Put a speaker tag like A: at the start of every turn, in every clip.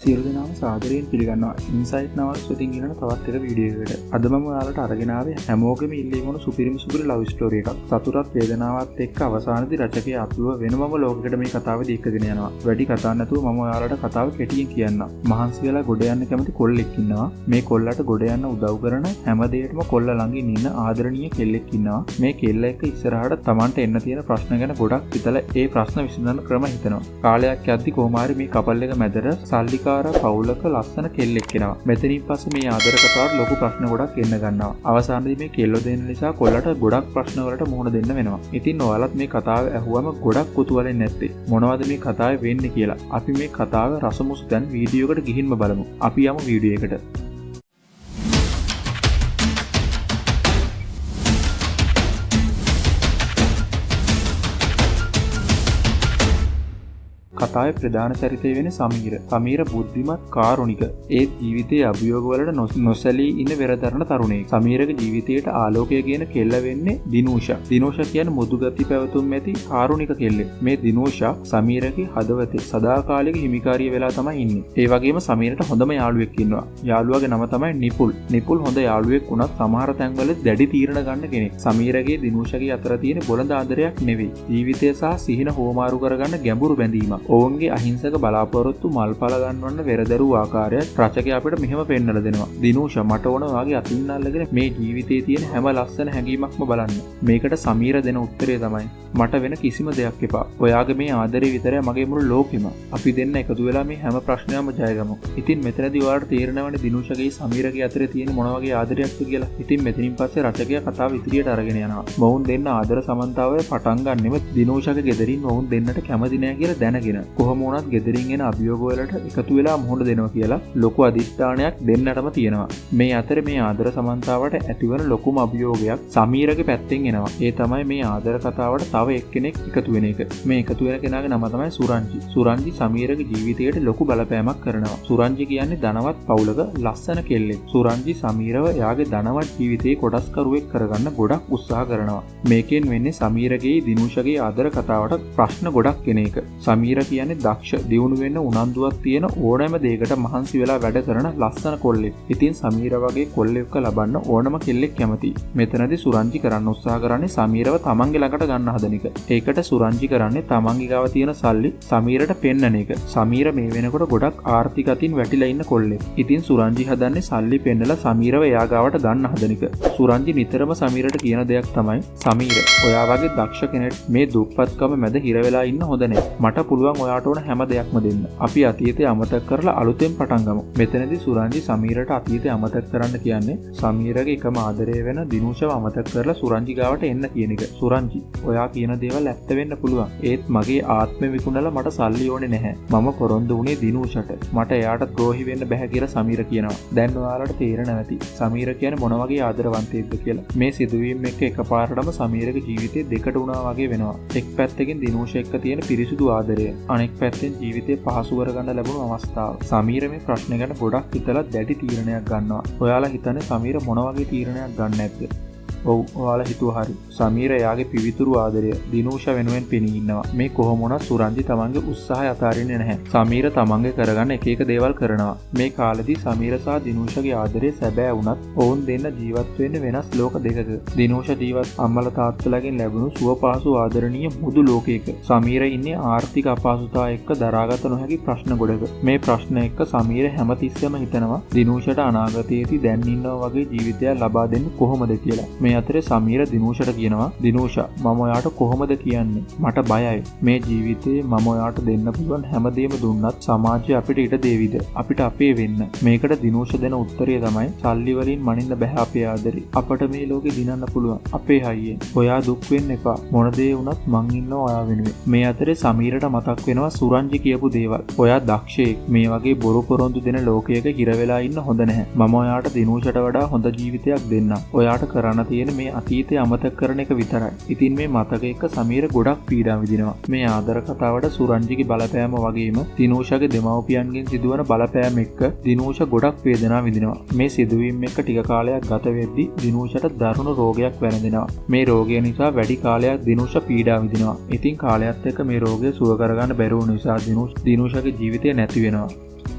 A: සියලු දෙනාම සාදරයෙන් පිළිගන්නවා ඉන්සයිට් නවල්ස් වලින් ගෙන තවත් එක වීඩියෝ එකකට. අද මම ඔයාලට අරගෙන ආවේ හැමෝගෙම ඉල්ලීම වුණු සුපිරිම ලව් ස්ටෝරි එකක්. සතුටත් වේදනාවත් එක්ක අවසානයේදී රචකයා අපිව වෙනමම ලෝකයකට මේ කතාව දීකගෙන යනවා. වැඩි කතා නැතුව මම ඔයාලට කතාව කෙටියෙන් කියන්නම්. මහන්සි වෙලා ගොඩ යන්න කැමති කොල්ලෙක් ඉන්නවා. මේ කොල්ලට ගොඩ යන්න උදව් කරන හැම දෙයකටම කොල්ල ළඟින් ඉන්න ආදරණීය කෙල්ලෙක් ඉන්නවා. මේ කෙල්ල එක්ක ඉස්සරහට Tamanට එන්න තියෙන ප්‍රශ්න ගැන ගොඩක් හිතලා ඒ ප්‍රශ්න විසඳන ක්‍රම හිතනවා. කාලයක් යද්දි කොහොම හරි මේ කපල් එක මැදට සල්ලිකාර පවුලක ලස්සන කෙල්ලෙක් එනවා. මෙතනින් පස්සේ මේ ආදර කතාවට ලොකු ප්‍රශ්න ගොඩක් එන්න ගන්නවා. අවසානයේදී මේ කෙල්ලෝ දෙන්න නිසා කොල්ලට ගොඩක් ප්‍රශ්න වලට මුහුණ දෙන්න වෙනවා. ඉතින් ඔයාලත් මේ කතාව ඇහුවම ගොඩක් කුතුහලෙන් නැත්තේ මොනවද මේ කතාවේ වෙන්නේ කියලා. අපි මේ කතාව රසමුසු දැන් වීඩියෝ එකට ගිහින්ම බලමු. අපි යමු වීඩියෝ එකට. කතාවේ ප්‍රධාන චරිතය වෙන්නේ සමීර. සමීර බුද්ධිමත් කාරුණික. ඒ ජීවිතයේ අභියෝග වලට නොසැලී ඉන්න වෙරදරන තරුණයෙක්. සමීරගේ ජීවිතයට ආලෝකය කියන කෙල්ල වෙන්නේ දිනූෂා. දිනූෂා කියන්නේ මුදු ගති පැවතුම් ඇති කාරුණික කෙල්ලෙක්. මේ දිනූෂා සමීරගේ හදවතේ සදාකාලික හිමිකාරිය වෙලා තමයි ඉන්නේ. ඒ වගේම සමීරට හොඳම යාළුවෙක් ඉන්නවා. යාළුවාගේ නම තමයි නිපුල්. නිපුල් හොඳ යාළුවෙක් වුණත් සමහර තැන්වල දැඩි තීරණ ගන්න කෙනෙක්. සමීරගේ දිනූෂාගේ අතර තියෙන බොළඳ ආදරයක් නෙවෙයි. ජීවිතය සහ සිහින හෝමාරු කරගන්න ගැඹුරු බැඳීමක්. ඔවුන්ගේ අහිංසක බලාපොරොත්තු මල් පල ගන්නවන්න වෙරදරූ ආකාරයක් රචකයා අපිට මෙහෙම පෙන්නලා දෙනවා. දිනූෂා මට ඕන වාගේ අතින් අල්ලගෙන මේ ජීවිතයේ තියෙන හැම ලස්සන හැඟීමක්ම බලන්න. මේකට සමීර දෙන උත්තරය තමයි මට වෙන කිසිම දෙයක් එපා. ඔයාගේ මේ ආදරේ විතරයි මගේ මුළු ලෝකෙම. අපි දෙන්න එකතු වෙලා මේ හැම ප්‍රශ්නයක්ම ජය ගමු. ඉතින් මෙතනදී ඔයාලට තේරෙනවනේ දිනූෂාගේ සමීරගේ අතරේ තියෙන මොන වගේ ආදරයක්ද කියලා. ඉතින් මෙතනින් පස්සේ රචකයා කතාව ඉදිරියට අරගෙන යනවා. මොවුන් දෙන්න ආදර සමන්තාවය පටන් ගන්නෙම දිනූෂාගේ ගෙදරින් මොවුන් දෙන්නට කැමති නෑ කියලා දැනගෙන. කොහොම වුණත් ගෙදරින් එන අභියෝග වලට එකතු වෙලා මුහුණ දෙනවා කියලා ලොකු අදිෂ්ඨානයක් දෙන්නටම තියෙනවා. මේ අතර මේ ආදර සමන්තාවට ඇතිවන ලොකුම අභියෝගයක් සමීරගේ පැත්තෙන් එනවා. ඒ තමයි මේ ආදර කතාවට තව එක්කෙනෙක් එකතු වෙන එක. මේ එකතු වෙන කෙනාගේ නම තමයි සුරංජි. සුරංජි සමීරගේ ජීවිතයට ලොකු බලපෑමක් කරනවා. සුරංජි කියන්නේ ධනවත් පවුලක ලස්සන කෙල්ලෙක්. සුරංජි සමීරව එයාගේ ධනවත් ජීවිතේ කොටස්කරුවෙක් කරගන්න ගොඩක් උත්සාහ කරනවා. මේකෙන් වෙන්නේ සමීරගේ දිනූෂාගේ ආදර කතාවට ප්‍රශ්න ගොඩක් එන එක. සමීර කියන්නේ දක්ෂ දියුණු වෙන්න උනන්දුවක් තියෙන ඕනෑම දෙයකට මහන්සි වෙලා වැඩ කරන ලස්සන කොල්ලෙක්. ඉතින් සමීර වගේ කොල්ලෙක්ව ලබන්න ඕනම කෙල්ලෙක් කැමතියි. මෙතනදී සුරංජි කරන්න උත්සාහ කරන්නේ සමීරව තමන්ගේ ළඟට ගන්න හදන එක. ඒකට සුරංජි කරන්නේ තමන්ගේ ගාව තියෙන සල්ලි සමීරට පෙන්නන එක. සමීර මේ වෙනකොට ගොඩක් ආර්ථික අතින් වැටිලා ඉන්න කොල්ලෙක්. ඉතින් සුරංජි හදන්නේ සල්ලි පෙන්නලා සමීරව එයා ගාවට ගන්න හදන එක. සුරංජි නිතරම සමීරට කියන දෙයක් තමයි සමීර ඔයා වගේ දක්ෂ කෙනෙක් මේ දුප්පත්කම මැද හිර වෙලා ඉන්න හොඳ නෑ. මට පුළුවන් ඔයාට ඕන හැම දෙයක්ම දෙන්න. අපි අතීතය අමතක කරලා අලුතෙන් පටන් ගමු. මෙතනදී සුරංජි සමීරට අතීතය අමතක කරන්න කියන්නේ සමීරගේ එකම ආදරය වෙන දිනූෂාව අමතක කරලා සුරංජි ගාවට එන්න කියන එක. සුරංජි ඔයා කියන දේවල් ඇත්ත වෙන්න පුළුවන්. ඒත් මගේ ආත්මෙ විකුණලා මට සල්ලි ඕනේ නැහැ. මම පොරොන්දු වුණේ දිනූෂාට. මට එයාට ද්‍රෝහි වෙන්න බෑ කියලා සමීර කියනවා. දැන් ඔයාලට තේරෙනවා ඇති සමීර කියන්නේ මොන වගේ ආදරවන්තයෙක්ද කියලා. මේ සිදුවීම් එක්ක එකපාරටම සමීරගේ ජීවිතේ දෙකට වුණා වගේ වෙනවා. එක් පැත්තකින් දිනූෂා එක්ක තියෙන පිරිසුදු ආදරය, අනෙක් පැත්තෙන් ජීවිතේ පහසු කරගන්න ලැබුණු අවස්ථාව. සමීර මේ ප්‍රශ්න ගැන ගොඩක් හිතලා දැඩි තීරණයක් ගන්නවා. ඔයාලා හිතන්නේ සමීර මොන වගේ තීරණයක් ගන්න නැද්ද? ඔව් ඔයාලා හිතුවා හරි. සමීර එයාගේ පිවිතුරු ආදරය දිනූෂා වෙනුවෙන් පෙනී ඉන්නවා. මේ කොහොම වුණත් සුරංජි තමන්ගේ උත්සාහය අතාරින්නේ නැහැ. සමීර තමන්ගේ කරගන්න එක එක දේවල් කරනවා. මේ කාලෙදී සමීර සහ දිනූෂාගේ ආදරය සැබෑ වුණත් ඔවුන් දෙන්න ජීවත් වෙන්නේ වෙනස් ලෝක දෙකක. දිනූෂා ජීවත් අම්මලා තාත්තලාගෙන් ලැබුණු සුව පහසු ආදරණීය මුදු ලෝකයක. සමීර ඉන්නේ ආර්ථික අපහසුතාව එක්ක දරාගත නොහැකි ප්‍රශ්න ගොඩක. මේ ප්‍රශ්න එක්ක සමීර හැමතිස්සෙම හිතනවා දිනූෂාට අනාගතයේදී දැන් ඉන්නවා වගේ ජීවිතයක් ලබා දෙන්න කොහොමද කියලා. මේ අතරේ සමීර දිනූෂාට කියනවා දිනූෂා මම ඔයාට කොහොමද කියන්නේ මට බයයි. මේ ජීවිතේ මම ඔයාට දෙන්න පුළුවන් හැමදේම දුන්නත් සමාජය අපිට ඊට දෙවිද? අපිට අපේ වෙන්න. මේකට දිනූෂා දෙන උත්තරය තමයි සල්ලි වලින් මනින්න බෑ අපේ ආදරේ. අපට මේ ලෝකේ දිනන්න පුළුවන් අපේ හයියෙන්. ඔයා දුක් වෙන්න එපා. මොන දේ වුණත් මං ඉන්නවා ඔයා වෙනුවෙන්. මේ අතරේ සමීරට මතක් වෙනවා සුරංජි කියපු දේවල්. ඔයා දක්ෂයෙක්. මේ වගේ බොරු පොරොන්දු දෙන ලෝකයක හිර වෙලා ඉන්න හොඳ නැහැ. මම ඔයාට දිනූෂාට වඩා හොඳ ජීවිතයක් දෙන්නම්. ඔයාට කරන්න තියෙන මේ අතීතය අමතක කරන එක විතරයි. ඉතින් මේ මතක එක්ක සමීර ගොඩක් පීඩා විඳිනවා. මේ ආදර කතාවට සුරංජිගේ බලපෑම වගේම දිනූෂාගේ දෙමව්පියන්ගෙන් සිදුවන බලපෑම එක්ක දිනූෂා ගොඩක් වේදනාව විඳිනවා. මේ සිදුවීම් එක්ක ටික කාලයක් ගත වෙද්දී දිනූෂාට දරුණු රෝගයක් වැළඳෙනවා. මේ රෝගය නිසා වැඩි කාලයක් දිනූෂා පීඩා විඳිනවා. ඉතින් කාලයත් එක්ක මේ රෝගය සුව කරගන්න බැරි වුණු නිසා දිනූෂාගේ ජීවිතය නැති වෙනවා.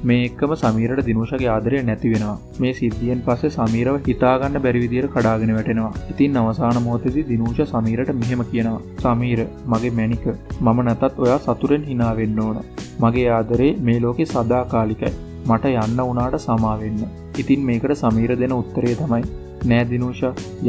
A: මේ එක්කම සමීරට දිනූෂගේ ආදරය නැති වෙනවා. මේ සිද්ධියෙන් පස්සේ සමීරව හිතාගන්න බැරි විදියට කඩාගෙන වැටෙනවා. ඉතින් අවසාන මොහොතේදී දිනූෂ සමීරට මෙහෙම කියනවා. සමීර, මගේ මැනික, මම නැතත් ඔයා සතුටෙන් hina වෙන්න ඕන. මගේ ආදරේ මේ ලෝකේ සදාකාලිකයි. මට යන්න උනාට සමා වෙන්න. ඉතින් මේකට සමීර දෙන උත්තරය තමයි නෑ දිනූෂ,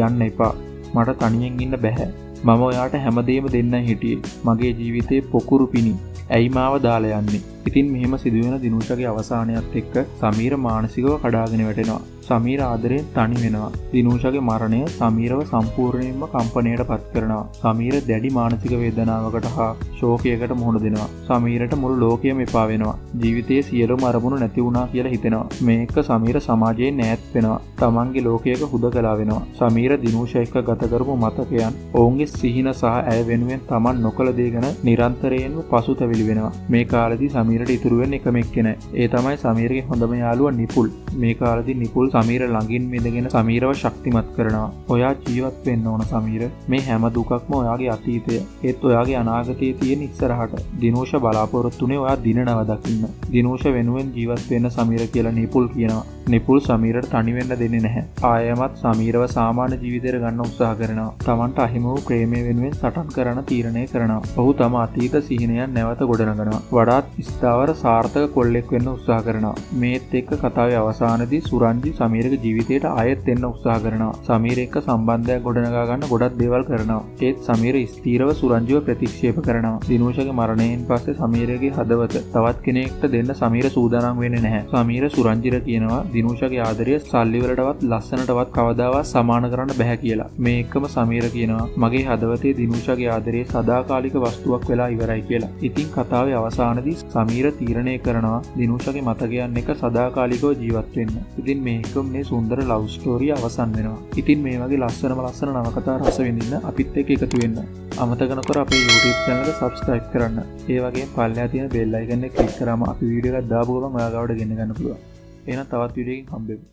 A: යන්න එපා. මට තනියෙන් ඉන්න බැහැ. මම ඔයාට හැමදේම දෙන්න හිටියේ. මගේ ජීවිතේ පොකුරු පිණි. ඇයි මාව දාලා යන්නේ? ඉතින් මෙහෙම සිදුවෙන දිනූෂගේ අවසානයත් එක්ක සමීර මානසිකව කඩාගෙන වැටෙනවා. සමීර ආදරයෙන් තනි වෙනවා. දිනූෂගේ මරණය සමීරව සම්පූර්ණයෙන්ම කම්පණයට පත් කරනවා. සමීර දැඩි මානසික වේදනාවකට හා ශෝකයකට මුහුණ දෙනවා. සමීරට මුළු ලෝකයම එපා වෙනවා. ජීවිතයේ සියලුම අරමුණු නැති වුණා කියලා හිතෙනවා. මේක සමීර සමාජයෙන් ඈත් වෙනවා. තමන්ගේ ලෝකයක හුදකලා වෙනවා. සමීර දිනූෂ එක්ක ගත කරපු මතකයන්, ඔවුන්ගේ සිහින සහ ඇය වෙනුවෙන් තමන් නොකළ දේ ගැන නිරන්තරයෙන්ම පසුතැවිලි වෙනවා. මේ කාලෙදී සමීරට ඉතුරු වෙන්නේ එකම එක්කෙනයි. ඒ තමයි සමීරගේ හොඳම යාළුවා නිපුල්. මේ කාලෙදී නිපුල් සමීර ළඟින් මිදගෙන සමීරව ශක්තිමත් කරනවා. ඔයා ජීවත් වෙන්න ඕන සමීර. මේ හැම දුකක්ම ඔයාගේ අතීතය. ඒත් ඔයාගේ අනාගතයේ තියෙන ඉස්සරහට. දිනූෂ බලාපොරොත්තුනේ ඔයා දිනනව දකින්න. දිනූෂ වෙනුවෙන් ජීවත් වෙන්න සමීර කියලා නිපුල් කියනවා. නිපුල් සමීරට තනි වෙන්න දෙන්නේ නැහැ. ආයෙමත් සමීරව සාමාන්‍ය ජීවිතයට ගන්න උත්සාහ කරනවා. Tamanට අහිමි වූ ප්‍රේමය වෙනුවෙන් සටන් කරන තීරණය කරනවා. ඔහු තම අතීත සිහිනයන් නැවත ගොඩනගනවා. වඩාත් ස්ථාවර සාර්ථක කොල්ලෙක් වෙන්න උත්සාහ කරනවා. මේත් එක්ක කතාවේ අවසානයේදී සුරංජි සමීරගේ ජීවිතයට ආයෙත් එන්න උත්සාහ කරනවා. සමීර එක්ක සම්බන්ධයක් ගොඩනගා ගන්න ගොඩක් දේවල් කරනවා. ඒත් සමීර ස්ථීරව සුරංජිව ප්‍රතික්ෂේප කරනවා. දිනූෂගේ මරණයෙන් පස්සේ සමීරගේ හදවත තවත් කෙනෙක්ට දෙන්න සමීර සූදානම් වෙන්නේ නැහැ. සමීර සුරංජිට කියනවා දිනූෂගේ ආදරය සල්ලි වලටවත් ලස්සනටවත් කවදාවත් සමාන කරන්න බෑ කියලා. මේ එක්කම සමීර කියනවා මගේ හදවතේ දිනූෂගේ ආදරය සදාකාලික වස්තුවක් වෙලා ඉවරයි කියලා. ඉතින් කතාවේ අවසානයේදී සමීර තීරණය කරනවා දිනූෂගේ මතකයන් එක සදාකාලිකව ජීවත් වෙන්න. ඉතින් මේකම මේ සුන්දර ලව් ස්ටෝරිය අවසන් වෙනවා. ඉතින් මේ වගේ ලස්සන නවකතා රස විඳින්න අපිත් එක්ක එකතු වෙන්න. අමතක නොකර අපේ YouTube channel එක subscribe කරන්න. ඒ වගේම පල්ලෙහා තියෙන bell icon එක click කරාම අපි වීඩියෝ එකක් දාපු ගමන් ඔයා ගාවට ගෙන්න ගන්න පුළුවන්. එහෙනම් තවත් වීඩියෝ එකකින් හම්බෙමු.